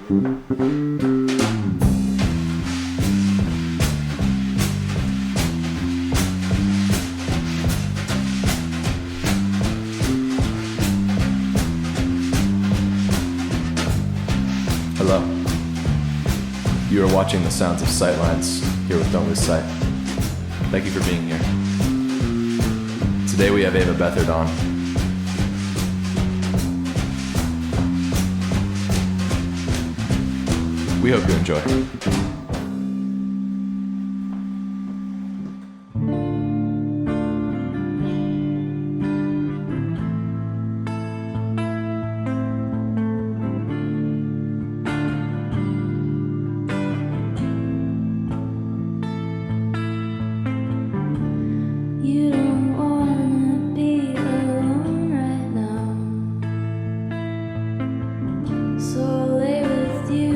Hello. You are watching the sounds of Sightlines here with Don't Lose Sight. Thank you for being here. Today we have Ava Beathard on. We hope you enjoy. You don't wanna be alone right now, so I'll lay with you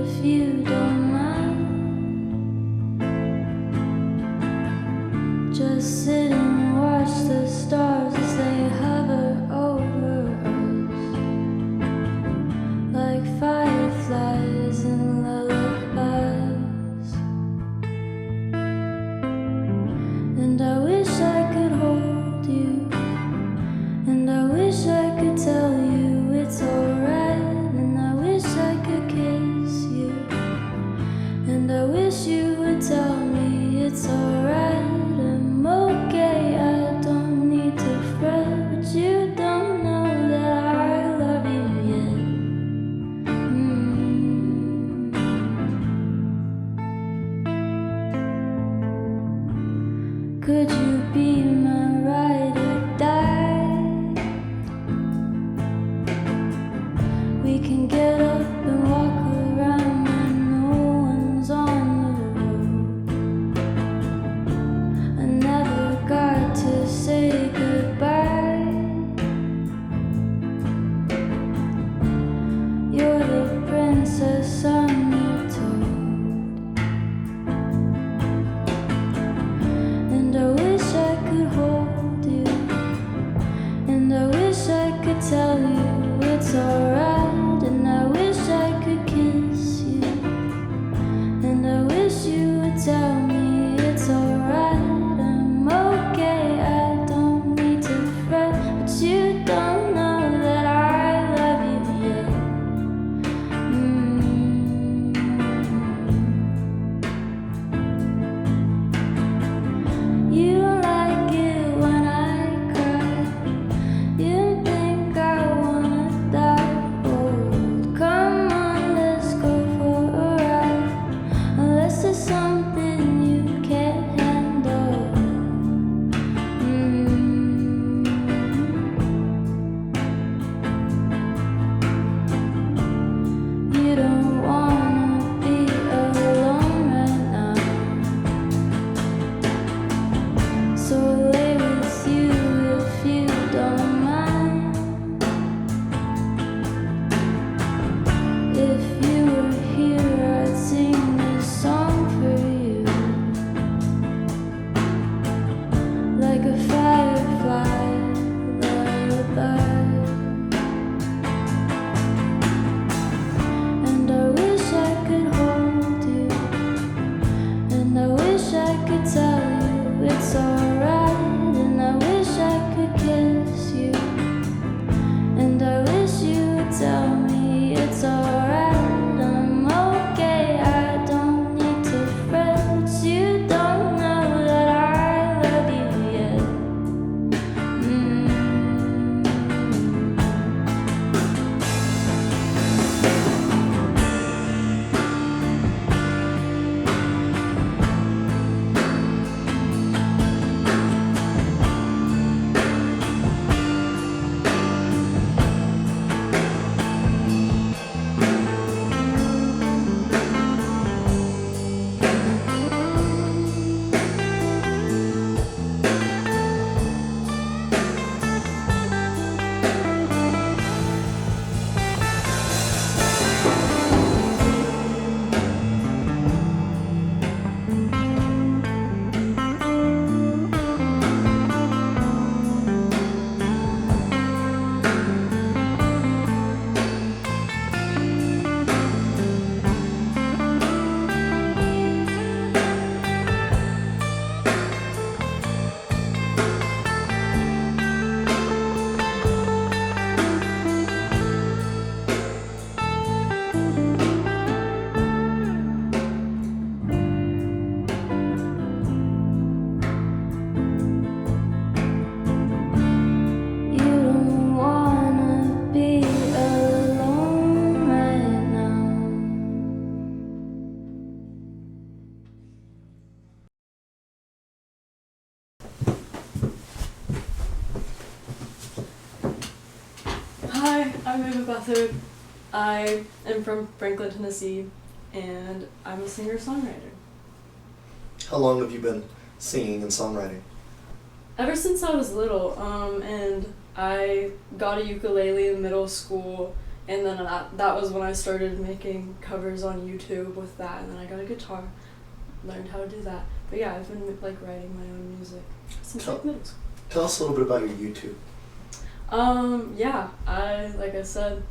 if you don't mind. Just sit and watch the stars as they hover over us, like fireflies and lullabies. And I wish I could hold you, and I wish I could tell you it's alright, and I wish I could kiss you, and I wish you would tell me it's alright. I'm okay, I don't need to fret, but you don't know that I love you yet. Could you be my ride or die? We can get up and walk around when no one's on the road. I never got to say goodbye. You're the princess on your toad. And I wish I could hold you, and I wish I could tell you it's alright, and I wish I could kiss you, and I wish you would tell me it's alright. I'm okay, I don't need to fret, but you don't know that I love you yet. You don't like it when I cry. You think I wanna die. I'm Ava Beathard. I am from Franklin, Tennessee, and I'm a singer-songwriter. How long have you been singing and songwriting? Ever since I was little, and I got a ukulele in middle school, and then that was when I started making covers on YouTube with that, and then I got a guitar, learned how to do that. But yeah, I've been like writing my own music since like middle school. Tell us a little bit about your YouTube. Yeah, like I said,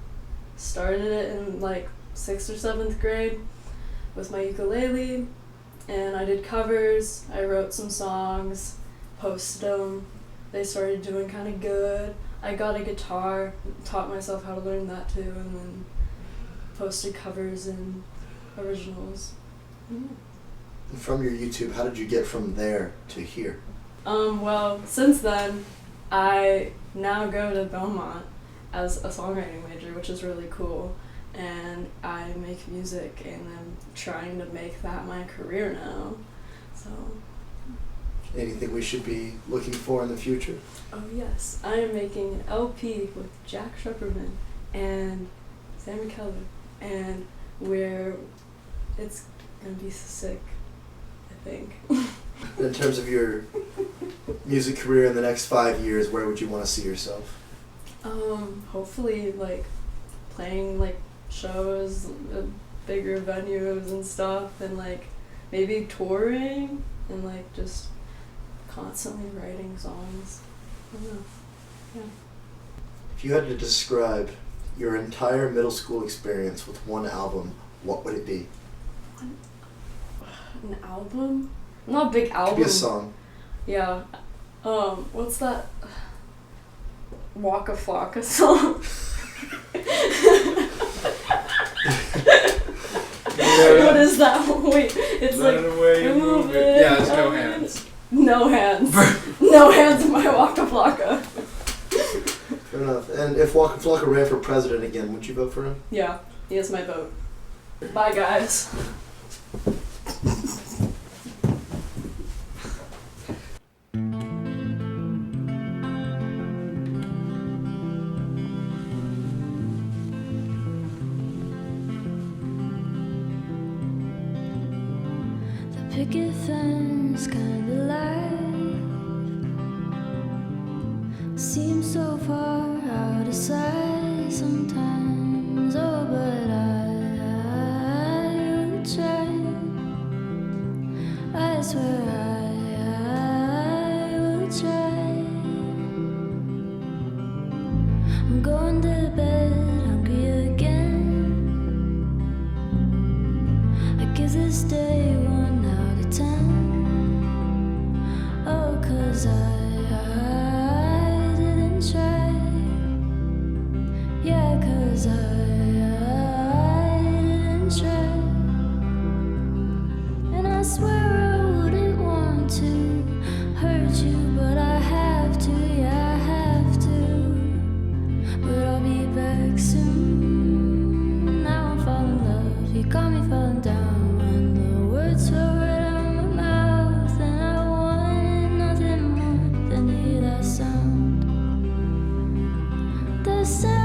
started it in like 6th or 7th grade with my ukulele, and I did covers. I wrote some songs, posted them. They started doing kind of good. I got a guitar, taught myself how to learn that too, and then posted covers and originals. And from your YouTube, how did you get from there to here? Well, since then, I now go to Belmont as a songwriting major, which is really cool, and I make music, and I'm trying to make that my career now. So. Anything we should be looking for in the future? Oh yes, I am making an LP with Jack SCHREPFERMAN and Sammy KELLER, and it's gonna be sick, I think. In terms of your music career in the next 5 years, where would you want to see yourself? Hopefully like playing like shows, bigger venues and stuff, and like maybe touring and like just constantly writing songs. I don't know. Yeah. If you had to describe your entire middle school experience with one album, what would it be? An album? Not a big album. It could be a song. Yeah. What's that Waka Flocka song? What is that? Wait, it's Let like it away, you move it. Yeah, it's No Hands. No hands. No hands in my Waka Flocka. Fair enough. And if Waka Flocka ran for president again, would you vote for him? Yeah, he has my vote. Bye, guys. Picket fence kinda light seems so far out of sight sometimes. Oh, but I will try. I swear I will try. I'm going to bed hungry again. I give this day 1 out of 10. Oh, 'cause I didn't try. Yeah, 'cause I didn't try. And I swear I wouldn't want to hurt you, but I have to, yeah, I have to. But I'll be back soon. Now I'm falling in love. You got me falling down when the words fell right out of my mouth, and I wanted nothing more than to hear that sound. The sound.